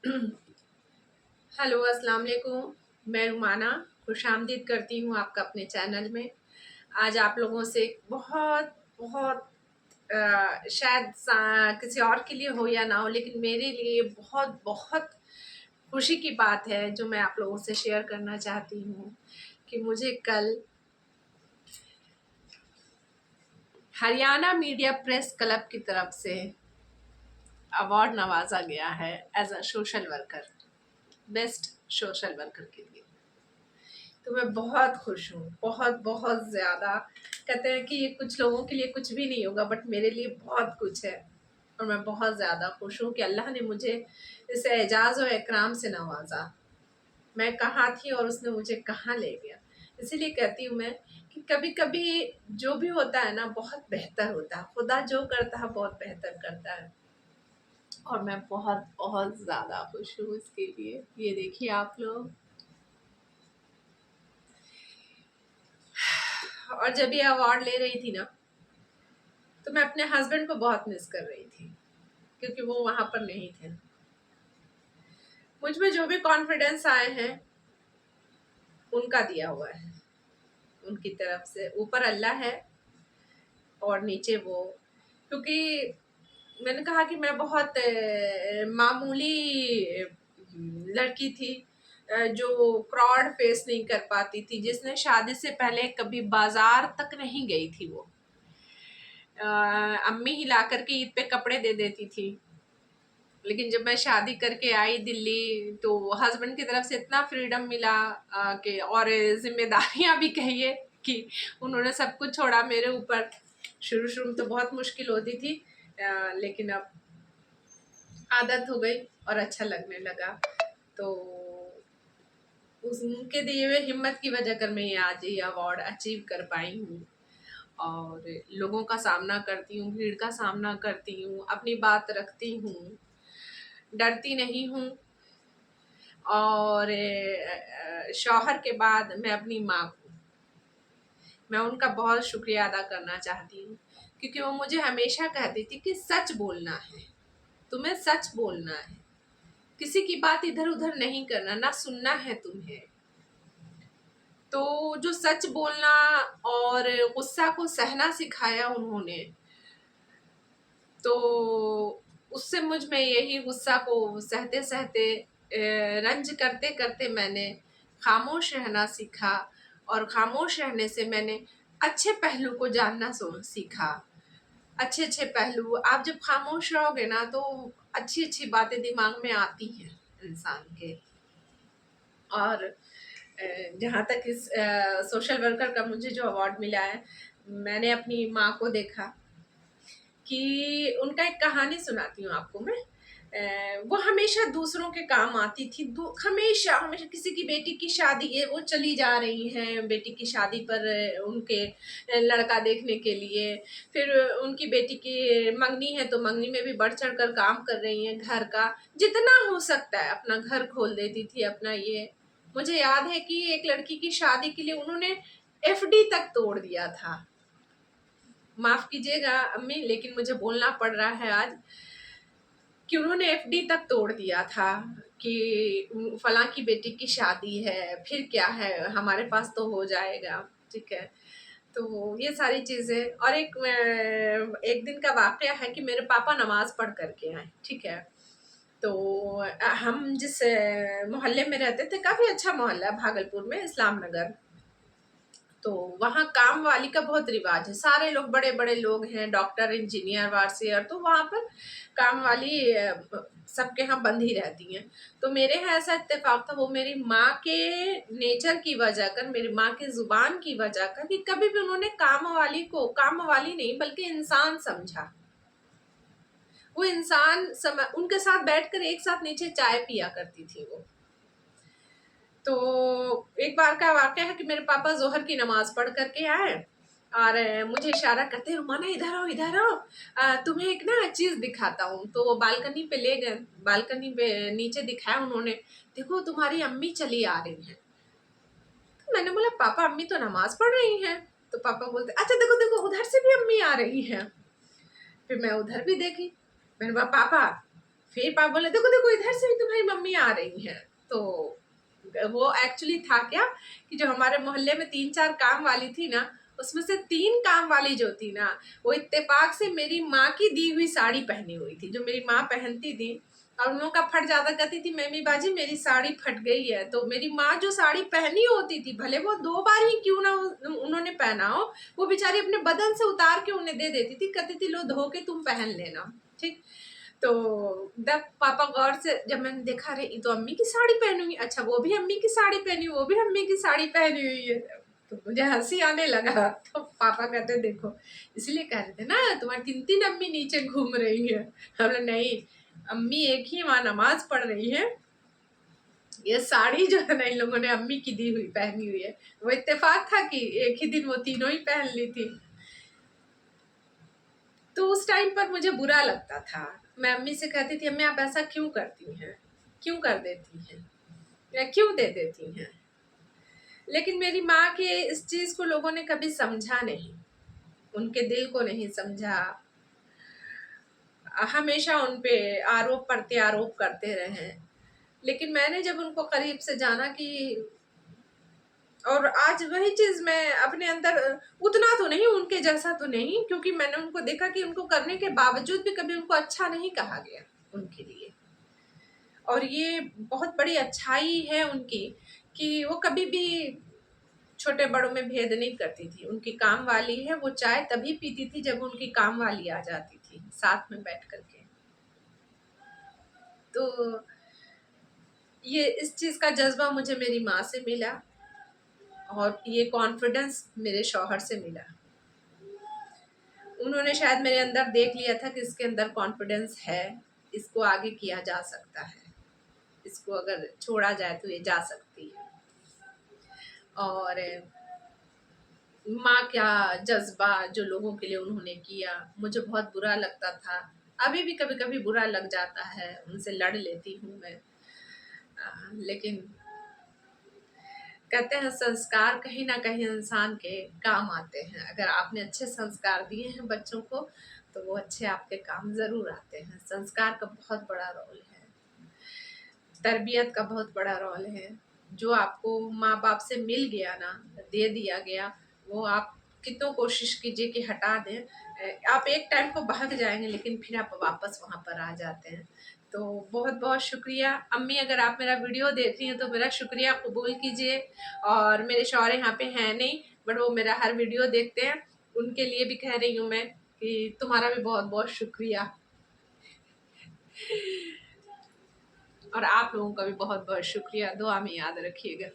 Hello, अस्सलाम वालेकुम। मैं रुमाना खुशामदीद करती हूँ आपका अपने चैनल में। आज आप लोगों से एक बहुत बहुत शायद किसी और के लिए हो या ना हो, लेकिन मेरे लिए बहुत बहुत खुशी की बात है जो मैं आप लोगों से शेयर करना चाहती हूँ कि मुझे कल हरियाणा मीडिया प्रेस क्लब की तरफ से अवार्ड नवाजा गया है as a social worker, best social worker के लिए। तो मैं बहुत खुश हूँ, बहुत बहुत ज़्यादा। कहते हैं कि ये कुछ लोगों के लिए कुछ भी नहीं होगा, बट मेरे लिए बहुत कुछ है। और मैं बहुत ज़्यादा खुश हूँ कि अल्लाह ने मुझे इस एजाज़ और इकराम से नवाजा। मैं कहाँ थी और उसने मुझे कहाँ ले गया। इसीलिए कहती हूँ मैं कि कभी कभी जो भी होता है ना, बहुत बेहतर होता है। खुदा जो करता है बहुत बेहतर करता है। और मैं बहुत बहुत ज़्यादा खुश हूँ इसके लिए। ये देखिए आप लोग। और जब ये अवार्ड ले रही थी ना, तो मैं अपने हस्बैंड को बहुत मिस कर रही थी, क्योंकि वो वहां पर नहीं थे। मुझ में जो भी कॉन्फिडेंस आए हैं उनका दिया हुआ है, उनकी तरफ से। ऊपर अल्लाह है और नीचे वो। क्योंकि मैंने कहा कि मैं बहुत मामूली लड़की थी, जो क्राउड फेस नहीं कर पाती थी, जिसने शादी से पहले कभी बाजार तक नहीं गई थी। वो अम्मी ही ला करके ईद पे कपड़े दे देती थी। लेकिन जब मैं शादी करके आई दिल्ली, तो हस्बैंड की तरफ से इतना फ्रीडम मिला कि और जिम्मेदारियां भी कहिए कि उन्होंने सब कुछ छोड़ा मेरे ऊपर। शुरू शुरू में तो बहुत मुश्किल होती थी, लेकिन अब आदत हो गई और अच्छा लगने लगा। तो उनके दिए हुए हिम्मत की वजह कर मैं आज ये अवार्ड अचीव कर पाई हूँ। और लोगों का सामना करती हूँ, भीड़ का सामना करती हूँ, अपनी बात रखती हूँ, डरती नहीं हूँ। और शौहर के बाद मैं अपनी माँ को, मैं उनका बहुत शुक्रिया अदा करना चाहती हूँ, क्योंकि वो मुझे हमेशा कहती थी कि सच बोलना है, तुम्हें सच बोलना है, किसी की बात इधर उधर नहीं करना, ना सुनना है तुम्हें। तो जो सच बोलना और गुस्सा को सहना सिखाया उन्होंने, तो उससे मुझ में यही गुस्सा को सहते सहते, रंज करते करते मैंने खामोश रहना सीखा। और खामोश रहने से मैंने अच्छे पहलू को जानना सीखा। अच्छे अच्छे पहलू, आप जब खामोश रहोगे ना, तो अच्छी अच्छी बातें दिमाग में आती हैं इंसान के। और जहाँ तक इस सोशल वर्कर का मुझे जो अवार्ड मिला है, मैंने अपनी माँ को देखा कि उनका एक कहानी सुनाती हूँ आपको मैं। वो हमेशा दूसरों के काम आती थी, हमेशा हमेशा। किसी की बेटी की शादी है, वो चली जा रही हैं बेटी की शादी पर उनके लड़का देखने के लिए। फिर उनकी बेटी की मंगनी है, तो मंगनी में भी बढ़ चढ़ कर काम कर रही हैं। घर का जितना हो सकता है अपना घर खोल देती थी अपना। ये मुझे याद है कि एक लड़की की शादी के लिए उन्होंने एफडी तक तोड़ दिया था। माफ कीजिएगा अम्मी, लेकिन मुझे बोलना पड़ रहा है आज कि उन्होंने एफडी तक तोड़ दिया था कि फलां की बेटी की शादी है, फिर क्या है, हमारे पास तो हो जाएगा। ठीक है। तो ये सारी चीजें। और एक दिन का वाकया है कि मेरे पापा नमाज पढ़ करके आए। ठीक है। तो हम जिस मोहल्ले में रहते थे, काफी अच्छा मोहल्ला है भागलपुर में, इस्लाम नगर। तो वहाँ काम वाली का बहुत रिवाज है। सारे लोग बड़े बड़े लोग हैं, डॉक्टर, इंजीनियर, वारसियर। तो वहाँ पर काम वाली सबके यहाँ बंद ही रहती हैं। तो मेरे यहाँ ऐसा इत्तेफाक था, वो मेरी माँ के नेचर की वजह कर, मेरी माँ के जुबान की वजह कर, कि कभी भी उन्होंने काम वाली को काम वाली नहीं बल्कि इंसान समझा। वो इंसान उनके साथ बैठकर एक साथ नीचे चाय पिया करती थी वो। तो एक बार का वाकया है कि मेरे पापा जोहर की नमाज पढ़ करके आए और मुझे इशारा करते, रुमाना इधर आओ, इधर आओ, तुम्हें एक ना चीज दिखाता हूँ। तो वो बालकनी पे ले गए। बालकनी पे नीचे दिखाया उन्होंने, देखो तुम्हारी अम्मी चली आ रही है। तो मैंने बोला, पापा अम्मी तो नमाज पढ़ रही हैं। तो पापा बोलते, अच्छा देखो देखो उधर से भी अम्मी आ रही है। फिर मैं उधर भी देखी। मैंने बोला, पापा फिर पापा बोले देखो देखो इधर से भी तुम्हारी मम्मी आ रही है। तो वो एक्चुअली था क्या कि जो हमारे मोहल्ले में 3-4 काम वाली थी ना, उसमें से 3 काम वाली जो थी ना, वो इत्तेफाक से मेरी माँ की दी हुई साड़ी पहनी हुई थी, जो मेरी माँ पहनती थी। और उन लोगों का फट जाता, कहती थी मम्मी बाजी मेरी साड़ी फट गई है। तो मेरी माँ जो साड़ी पहनी होती थी, भले वो 2 बार ही क्यों ना उन्होंने पहना हो, वो बेचारी अपने बदन से उतार के उन्हें दे देती थी, कहती थी लो धो के तुम पहन लेना, ठीक। तो जब पापा गौर से जब मैंने देखा, अरे ये तो अम्मी की साड़ी पहनी हुई, अच्छा वो भी अम्मी की साड़ी पहनी हुई, वो भी अम्मी की साड़ी पहनी हुई है। तो मुझे हंसी आने लगा। तो पापा कहते देखो इसलिए कह रहे थे ना तुम्हारी 3-3 अम्मी नीचे घूम रही है। हम लोग नहीं, अम्मी एक ही वहां नमाज पढ़ रही है, ये साड़ी जो है ना इन लोगों ने अम्मी की दी हुई पहनी हुई है। वो इत्तेफाक था कि एक ही दिन वो तीनों ही पहन ली थी। तो उस टाइम पर मुझे बुरा लगता था। मैं अम्मी से कहती थी अम्मी आप ऐसा क्यों करती हैं, क्यों कर देती हैं या क्यों दे देती हैं। लेकिन मेरी माँ के इस चीज को लोगों ने कभी समझा नहीं, उनके दिल को नहीं समझा, हमेशा उन पे आरोप प्रत्यारोप करते रहे। लेकिन मैंने जब उनको करीब से जाना कि, और आज वही चीज मैं अपने अंदर, उतना तो नहीं उनके जैसा तो नहीं, क्योंकि मैंने उनको देखा कि उनको करने के बावजूद भी कभी उनको अच्छा नहीं कहा गया उनके लिए। और ये बहुत बड़ी अच्छाई है उनकी कि वो कभी भी छोटे बड़ों में भेद नहीं करती थी। उनकी काम वाली है, वो चाय तभी पीती थी जब उनकी काम वाली आ जाती थी साथ में बैठ करके। तो ये इस चीज का जज्बा मुझे मेरी माँ से मिला, और ये कॉन्फिडेंस मेरे शौहर से मिला। उन्होंने शायद मेरे अंदर देख लिया था कि इसके अंदर कॉन्फिडेंस है, इसको आगे किया जा सकता है, इसको अगर छोड़ा जाए तो ये जा सकती है। और माँ क्या जज्बा जो लोगों के लिए उन्होंने किया, मुझे बहुत बुरा लगता था। अभी भी कभी कभी बुरा लग जाता है, उनसे लड़ लेती हूँ मैं। लेकिन कहते हैं संस्कार कहीं ना कहीं इंसान के काम आते हैं। अगर आपने अच्छे संस्कार दिए हैं बच्चों को तो वो अच्छे आपके काम जरूर आते हैं। संस्कार का बहुत बड़ा रोल है, तरबियत का बहुत बड़ा रोल है। जो आपको माँ बाप से मिल गया ना, दे दिया गया, वो आप कितनों कोशिश कीजिए कि हटा दें, आप एक टाइम को भाग जाएंगे लेकिन फिर आप वापस वहां पर आ जाते हैं। तो बहुत बहुत शुक्रिया अम्मी, अगर आप मेरा वीडियो देख रही हैं तो मेरा शुक्रिया कबूल कीजिए। और मेरे शौहर यहाँ पे हैं नहीं, बट वो मेरा हर वीडियो देखते हैं, उनके लिए भी कह रही हूँ मैं कि तुम्हारा भी बहुत बहुत शुक्रिया। और आप लोगों का भी बहुत बहुत शुक्रिया, दुआ में याद रखिएगा।